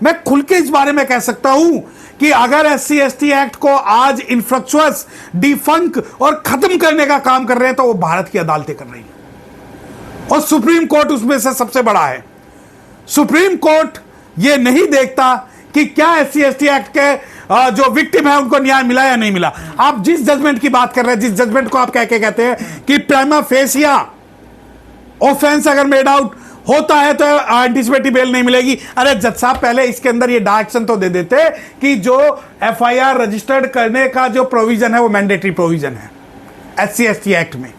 मैं खुल के इस बारे में कह सकता हूं कि अगर SC ST एक्ट को आज इनफ्रक्चुअस, डिफंक और खत्म करने का काम कर रहे हैं तो वो भारत की अदालतें कर रही हैं और सुप्रीम कोर्ट उसमें से सबसे बड़ा है। सुप्रीम कोर्ट ये नहीं देखता कि क्या SC ST एक्ट के जो विक्टिम है उनको न्याय मिला या नहीं मिला। आप जिस जजमेंट की बात कर रहे हैं, जिस जजमेंट को आप कहते हैं कि प्राइमा फेसिया ऑफेंस अगर मेड आउट होता है तो एंटीसिपेटरी बेल नहीं मिलेगी। अरे जज साहब, पहले इसके अंदर ये डायरेक्शन तो दे देते कि जो FIR रजिस्टर्ड करने का जो प्रोविजन है वो मैंडेटरी प्रोविजन है SC ST एक्ट में।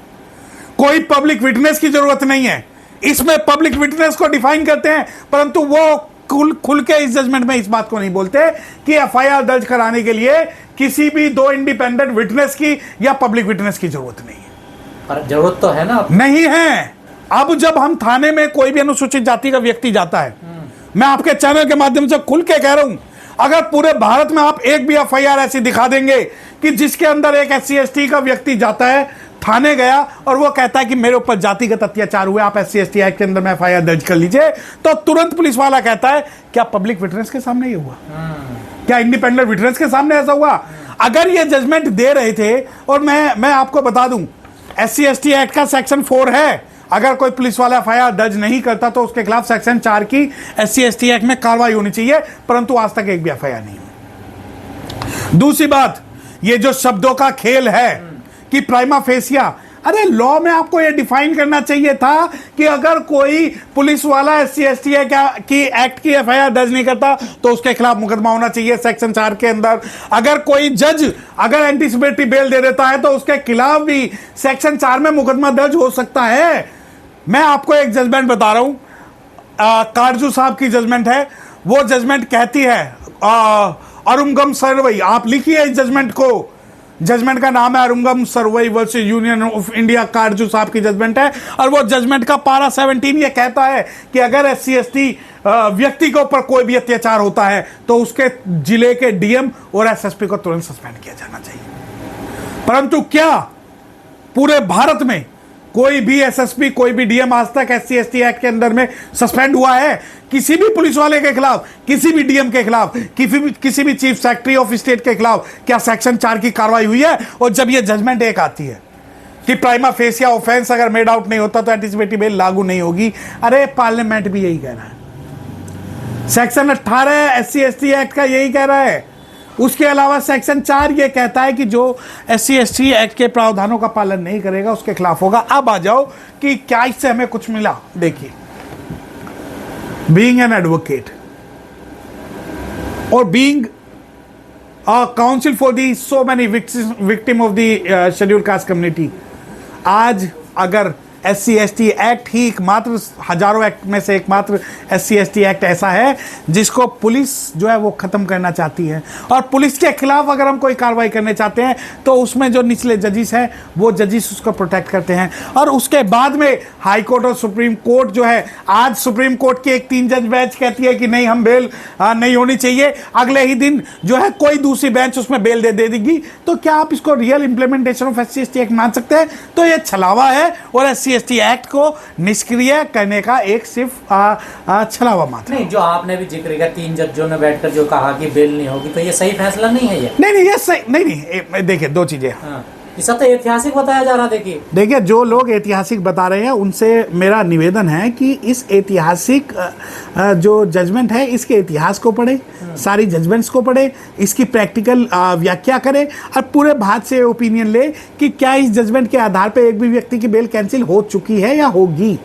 कोई पब्लिक विटनेस की जरूरत नहीं है, इसमें पब्लिक विटनेस को डिफाइन करते हैं, परंतु वो खुल के इस जजमेंट में इस बात को नहीं बोलते कि FIR दर्ज कराने के लिए किसी भी दो इंडिपेंडेंट विटनेस की या पब्लिक विटनेस की जरूरत नहीं है। पर जरूरत तो है ना, नहीं है। अब जब हम थाने में कोई भी अनुसूचित जाति का व्यक्ति जाता है, मैं आपके चैनल के माध्यम से खुल के कह रहा हूं, अगर पूरे भारत में आप एक भी FIR ऐसी दिखा देंगे कि जिसके अंदर एक SC ST का व्यक्ति जाता है, थाने गया और वो कहता है कि मेरे ऊपर जातिगत अत्याचार हुए, आप SC ST एक्ट के अंदर में FIR दर्ज कर लीजिए, तो तुरंत पुलिस वाला कहता है क्या पब्लिक विटनेस के सामने ये हुआ, क्या इंडिपेंडेंट विटनेस के सामने ऐसा हुआ। अगर ये जजमेंट दे रहे थे, और मैं आपको बता दूं SC ST एक्ट का सेक्शन 4 है, अगर कोई पुलिस वाला FIR दर्ज नहीं करता तो उसके खिलाफ सेक्शन 4 की SC ST एक्ट में कार्रवाई होनी चाहिए, परंतु आज तक एक भी FIR नहीं हुई। दूसरी बात, ये जो शब्दों का खेल है कि प्राइमा फेसिया, अरे लॉ में आपको ये डिफाइन करना चाहिए था कि अगर कोई पुलिस वाला SC ST की एक्ट की FIR दर्ज नहीं करता तो उसके खिलाफ मुकदमा होना चाहिए सेक्शन 4 के अंदर। अगर कोई जज अगर एंटीसिपेटरी बेल दे देता है तो उसके खिलाफ भी सेक्शन 4 में मुकदमा दर्ज हो सकता है। मैं आपको एक जजमेंट बता रहा हूं, कारजू साहब की जजमेंट है। वो जजमेंट कहती है, अरुमगम सर्वई, आप लिखिए इस जजमेंट को, जजमेंट का नाम है Arumugam Servai versus Union of India, Katju साहब की जजमेंट है। और वो जजमेंट का पारा 17 ये कहता है कि अगर SC ST व्यक्ति के ऊपर कोई भी अत्याचार होता है तो उसके जिले के DM और SSP को तुरंत सस्पेंड किया जाना चाहिए। परंतु क्या पूरे भारत में कोई भी SSP, कोई भी DM आज तक SC ST एक्ट के अंदर में सस्पेंड हुआ है? किसी भी पुलिस वाले के खिलाफ, किसी भी DM के खिलाफ, किसी भी चीफ सेक्रेटरी ऑफ स्टेट के खिलाफ क्या सेक्शन 4 की कार्रवाई हुई है? और जब ये जजमेंट एक आती है कि प्राइमा फेसिया ऑफेंस अगर मेड आउट नहीं होता तो एंटीसिपेटरी बेल लागू नहीं होगी, अरे पार्लियामेंट भी यही कह रहा है, सेक्शन 18 SC ST एक्ट का यही कह रहा है। उसके अलावा सेक्शन 4 ये कहता है कि जो SC ST एक्ट के प्रावधानों का पालन नहीं करेगा उसके खिलाफ होगा। अब आ जाओ कि क्या इससे हमें कुछ मिला। देखिए, बीइंग एन एडवोकेट और being a council for the so many victim of the scheduled caste community, आज अगर SC ST एक्ट ही एकमात्र हजारों एक्ट में से एकमात्र SC ST एक्ट ऐसा है जिसको पुलिस जो है वो खत्म करना चाहती है, और पुलिस के खिलाफ अगर हम कोई कार्रवाई करने चाहते हैं तो उसमें जो निचले जजिस हैं वो जजिस उसको प्रोटेक्ट करते हैं। और उसके बाद में हाई कोर्ट और सुप्रीम कोर्ट जो है, आज सुप्रीम कोर्ट की एक 3 जज बेंच कहती है कि नहीं, हम बेल नहीं होनी चाहिए, अगले ही दिन जो है कोई दूसरी बेंच उसमें बेल दे देगी। तो क्या आप इसको real implementation of SC ST act मान सकते हैं? तो ये छलावा है और SC ST एक्ट को निष्क्रिय करने का एक सिर्फ छलावा मात्र। नहीं, जो आपने भी जिक्र किया 3 जजों ने बैठकर जो कहा कि बेल नहीं होगी, तो ये सही फैसला नहीं है ये? नहीं, ये सही नहीं। देखिए, 2 चीजें, इस तो ऐतिहासिक बताया जा रहा। देखिए, जो लोग ऐतिहासिक बता रहे हैं उनसे मेरा निवेदन है कि इस ऐतिहासिक जो जजमेंट है इसके इतिहास को पढ़े, सारी जजमेंट्स को पढ़े, इसकी प्रैक्टिकल व्याख्या करें और पूरे भारत से ओपिनियन ले कि क्या इस जजमेंट के आधार पर एक भी व्यक्ति की बेल कैंसिल हो चुकी है या होगी।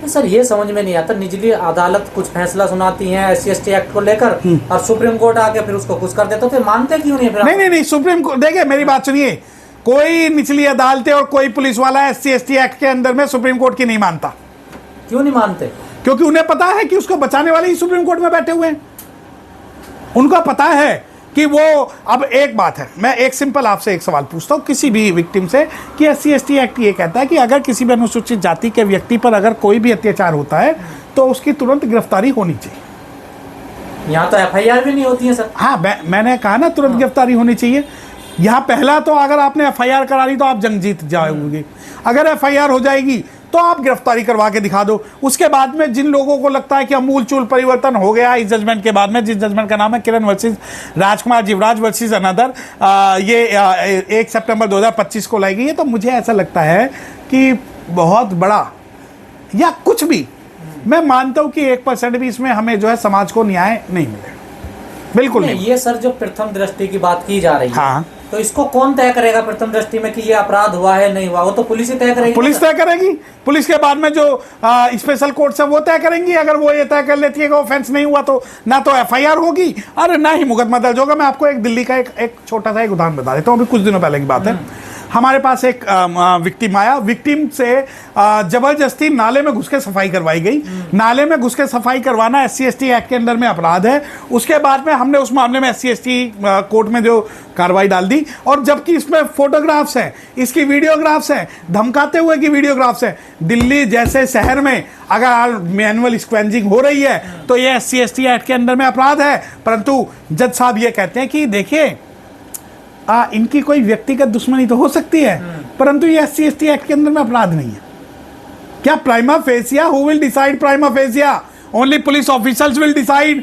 सर, ये समझ में नहीं आता, निचली अदालत कुछ फैसला सुनाती है SC ST एक्ट को लेकर और सुप्रीम कोर्ट आके फिर उसको खुश कर देते, तो मानते क्यों नहीं? नहीं, सुप्रीम कोर्ट, देखिए मेरी बात सुनिए, कोई निचली अदालतें और कोई पुलिस वाला SC ST एक्ट के अंदर में सुप्रीम कोर्ट की नहीं मानता। क्यों नहीं मानते? क्योंकि उन्हें पता है कि उसको बचाने वाले ही सुप्रीम कोर्ट में बैठे हुए हैं। उनको पता है कि वो, अब एक बात है, मैं एक सिंपल आपसे एक सवाल पूछता हूँ किसी भी विक्टिम से कि SC ST एक्ट ये कहता है कि अगर किसी भी अनुसूचित जाति के व्यक्ति पर अगर कोई भी अत्याचार होता है तो उसकी तुरंत गिरफ्तारी होनी चाहिए। यहाँ तो FIR भी नहीं होती है सर। हाँ, मैंने कहा ना तुरंत गिरफ्तारी होनी चाहिए। यहाँ पहला तो अगर आपने FIR करा ली तो आप जंग जीत जाओगे। अगर FIR हो जाएगी तो आप गिरफ्तारी करवा के दिखा दो। उसके बाद में जिन लोगों को लगता है कि अमूल चूल परिवर्तन हो गया इस जजमेंट के बाद में, जिस जजमेंट का नाम है किरण वर्सेस राजकुमार जीवराज वर्सेस अनदर, ये 1 सितंबर 2025 को लाई गई है, तो मुझे ऐसा लगता है कि बहुत बड़ा या कुछ भी, मैं मानता हूं कि 1% भी इसमें हमें जो है समाज को न्याय नहीं मिलेगा, बिल्कुल नहीं। ये सर जो प्रथम दृष्टि की बात की जा रही है, हाँ, तो इसको कौन तय करेगा प्रथम दृष्टि में कि ये अपराध हुआ है नहीं हुआ? वो तो पुलिस ही तय करेगी। पुलिस तय करेगी। पुलिस के बाद में जो स्पेशल कोर्ट्स है वो तय करेंगी। अगर वो ये तय कर लेती है कि ऑफेंस नहीं हुआ तो ना तो एफआईआर होगी और ना ही मुकदमा दर्ज होगा। मैं आपको एक दिल्ली का एक छोटा सा एक उदाहरण बता देता हूँ, अभी कुछ दिनों पहले की बात है। हमारे पास एक विक्टिम आया, विक्टिम से जबरदस्ती नाले में घुस के सफाई करवाई गई। नाले में घुस के सफाई करवाना SC/ST एक्ट के अंदर में अपराध है। उसके बाद में हमने उस मामले में SC/ST कोर्ट में जो कार्रवाई डाल दी, और जबकि इसमें फोटोग्राफ्स हैं, इसकी वीडियोग्राफ्स हैं, धमकाते हुए की वीडियोग्राफ्स हैं। दिल्ली जैसे शहर में अगर मैनुअल स्क्वेंजिंग हो रही है तो ये SC/ST एक्ट के अंदर में अपराध है। परंतु जज साहब ये कहते हैं कि देखिए इनकी कोई व्यक्तिगत दुश्मनी तो हो सकती है, परंतु ये SC/ST एक्ट के अंदर में अपराध नहीं है। क्या prima facie, who will decide prima facie? Only police officers will decide,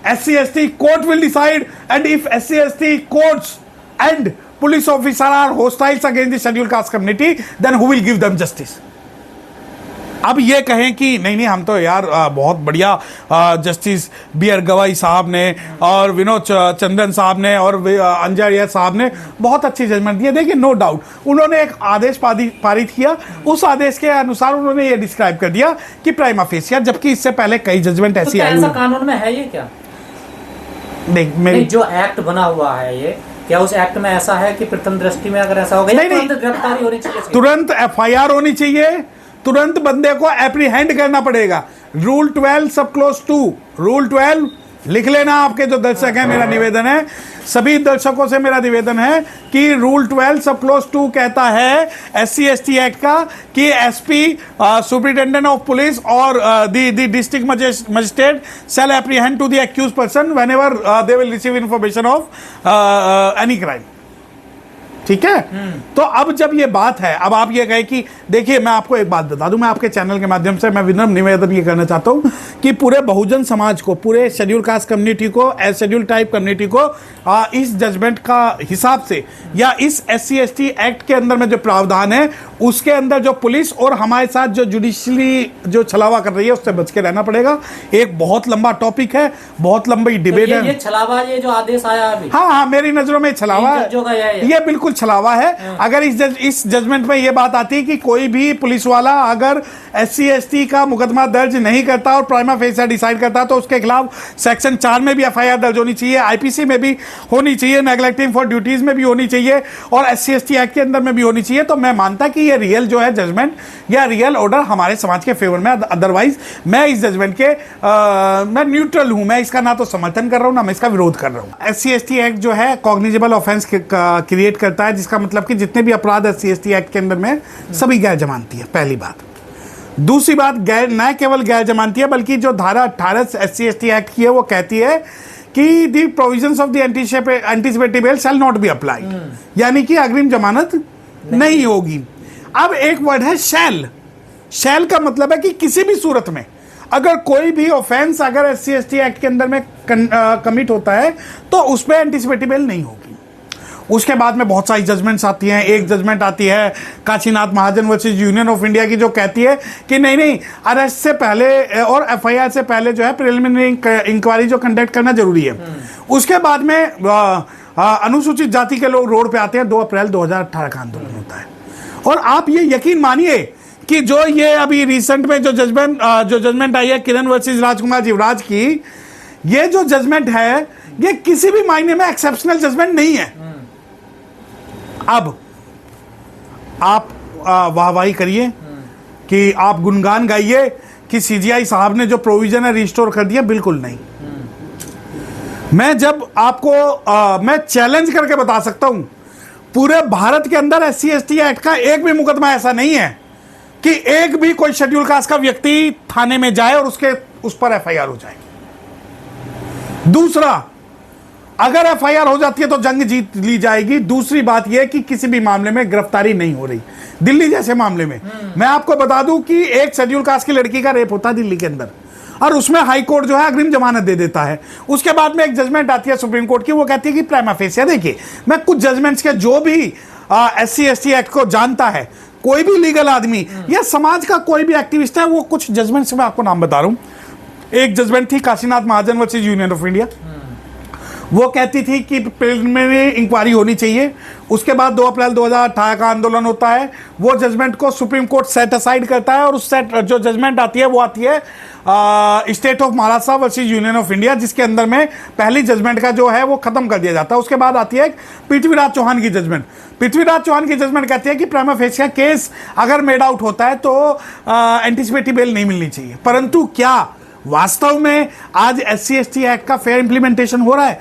SC/ST court will decide, and if SC/ST courts and police officer are hostiles against the scheduled caste community, then who will give them justice? अब ये कहें कि नहीं हम तो यार बहुत बढ़िया जस्टिस B.R. गवाई साहब ने और विनोद चंद्रन साहब ने और अंजय साहब ने बहुत अच्छी जजमेंट दी। देखिए नो डाउट उन्होंने एक आदेश पारित किया, उस आदेश के अनुसार उन्होंने ये डिस्क्राइब कर दिया कि प्राइमा फेसिया, जबकि इससे पहले कई जजमेंट ऐसी आई। ऐसा कानून में है ये क्या? नहीं, जो एक्ट बना हुआ है ये, क्या उस एक्ट में ऐसा है कि प्रथम दृष्टि में अगर ऐसा हो गया तुरंत गिरफ्तारी होनी चाहिए, तुरंत FIR होनी चाहिए, तुरंत बंदे को एप्रीहेंड करना पड़ेगा। रूल 12 सब क्लोज 2, रूल 12 लिख लेना। आपके जो दर्शक हैं, मेरा निवेदन है, सभी दर्शकों से मेरा निवेदन है कि रूल 12 सब क्लोज 2 कहता है SC/ST एक्ट का कि SP सुपरिटेंडेंट ऑफ पुलिस और the district magistrate shall apprehend to the accused person whenever they will receive information of any crime. ठीक है, तो अब जब ये बात है, अब आप ये कहे कि देखिए मैं आपको एक बात बता दूं, मैं आपके चैनल के माध्यम से मैं विनम्र निवेदन ये करना चाहता हूं कि पूरे बहुजन समाज को, पूरे शेड्यूल कास्ट कम्युनिटी को, शेड्यूल टाइप कम्युनिटी को इस जजमेंट का हिसाब से या इस SC/ST एक्ट के अंदर में जो प्रावधान है उसके अंदर जो पुलिस और हमारे साथ जो जुडिशली जो छलावा कर रही है उससे बच के रहना पड़ेगा। एक बहुत लंबा टॉपिक है, बहुत लंबी डिबेट है। ये छलावा, ये जो आदेश आया अभी, हाँ, मेरी नजरों में छलावा है, ये बिल्कुल छलावा है। अगर इस जजमेंट में ये बात आती है कि कोई भी पुलिस वाला अगर SC/ST का मुकदमा दर्ज नहीं करता और प्राइमा फेसिया डिसाइड करता तो उसके खिलाफ सेक्शन 4 में भी FIR दर्ज होनी चाहिए, IPC में भी होनी चाहिए, नेग्लेक्टिंग फॉर ड्यूटीज में भी होनी चाहिए और SC/ST एक्ट के अंदर में भी होनी चाहिए। तो मैं मानता कि ये रियल जो है जजमेंट या रियल ऑर्डर हमारे समाज के फेवर में। अदरवाइज मैं इस जजमेंट के मैं न्यूट्रल हूं, मैं इसका ना तो समर्थन कर रहा हूं ना मैं इसका विरोध कर रहा हूं। SC/ST एक्ट जो है कॉग्निजेबल ऑफेंस क्रिएट करता है, जिसका मतलब कि जितने भी अपराध SC/ST एक्ट के अंदर में सभी गैर जमानती है, पहली बात। दूसरी बात, न केवल गैर जमानती है बल्कि जो धारा 18 SC/ST एक्ट की है वो कहती है कि दी provisions of the anticipatory bail shall not be applied, यानी कि अग्रिम जमानत नहीं होगी। अब एक वर्ड है शैल। शैल का मतलब है कि किसी भी सूरत में अगर कोई भी ऑफेंस अगर SC/ST एक्ट के अंदर में कमिट होता है तो उस पर एंटीसिपेटरी बेल नहीं होगी। उसके बाद में बहुत सारी जजमेंट्स आती हैं। एक जजमेंट आती है काशीनाथ महाजन वर्सेस यूनियन ऑफ इंडिया की, जो कहती है कि नहीं अरेस्ट से पहले और FIR से पहले जो है प्रिलिमिनरी इंक्वायरी जो कंडक्ट करना जरूरी है। उसके बाद में अनुसूचित जाति के लोग रोड पे आते हैं। 2 अप्रैल 2018 का आंदोलन होता है। और आप ये यकीन मानिए कि जो ये अभी रिसेंट में जो जजमेंट आई है किरण वर्सेस राजकुमार जीवराज की, ये जो जजमेंट है ये किसी भी मायने में एक्सेप्शनल जजमेंट नहीं है। अब आप वाहवाही करिए कि आप गुणगान गाइए कि CGI साहब ने जो प्रोविजन है रिस्टोर कर दिया, बिल्कुल नहीं। मैं जब आपको मैं चैलेंज करके बता सकता हूं, पूरे भारत के अंदर SC/ST एक्ट का एक भी मुकदमा ऐसा नहीं है कि एक भी कोई शेड्यूल कास्ट का व्यक्ति थाने में जाए और उस पर FIR हो जाए। दूसरा, अगर एफआईआर हो जाती है तो जंग जीत ली जाएगी। दूसरी बात यह कि किसी भी मामले में गिरफ्तारी नहीं हो रही। दिल्ली जैसे मामले में मैं आपको बता दूं कि एक शेड्यूल कास्ट की लड़की का रेप होता है दिल्ली के अंदर, और उसमें हाई कोर्ट जो है अग्रिम जमानत दे देता है। उसके बाद में एक जजमेंट आती है सुप्रीम कोर्ट की, वो कहती है कि प्राइमा फेसिया, देखिए मैं कुछ जजमेंट्स के जो भी SC/ST एक्ट को जानता है, कोई भी लीगल आदमी या समाज का कोई भी एक्टिविस्ट है, वो कुछ जजमेंट्स में आपको नाम बता रहा हूं। एक जजमेंट थी काशीनाथ महाजन वर्सेस यूनियन ऑफ इंडिया, वो कहती थी कि प्रिलिमिनरी इंक्वायरी होनी चाहिए। उसके बाद 2 अप्रैल 2018 का आंदोलन होता है, वो जजमेंट को सुप्रीम कोर्ट सेट असाइड करता है, और उस सेट जो जजमेंट आती है वो आती है state of Maharashtra versus Union of India, जिसके अंदर में पहली जजमेंट का जो है वो खत्म कर दिया जाता है। उसके बाद आती है पृथ्वीराज चौहान की जजमेंट। पृथ्वीराज चौहान की जजमेंट कहती है कि प्राइमा फेसिया केस अगर मेड आउट होता है तो एंटिसिपेटरी बेल नहीं मिलनी चाहिए। परंतु क्या वास्तव में आज SC/ST एक्ट का फेयर इंप्लीमेंटेशन हो रहा है?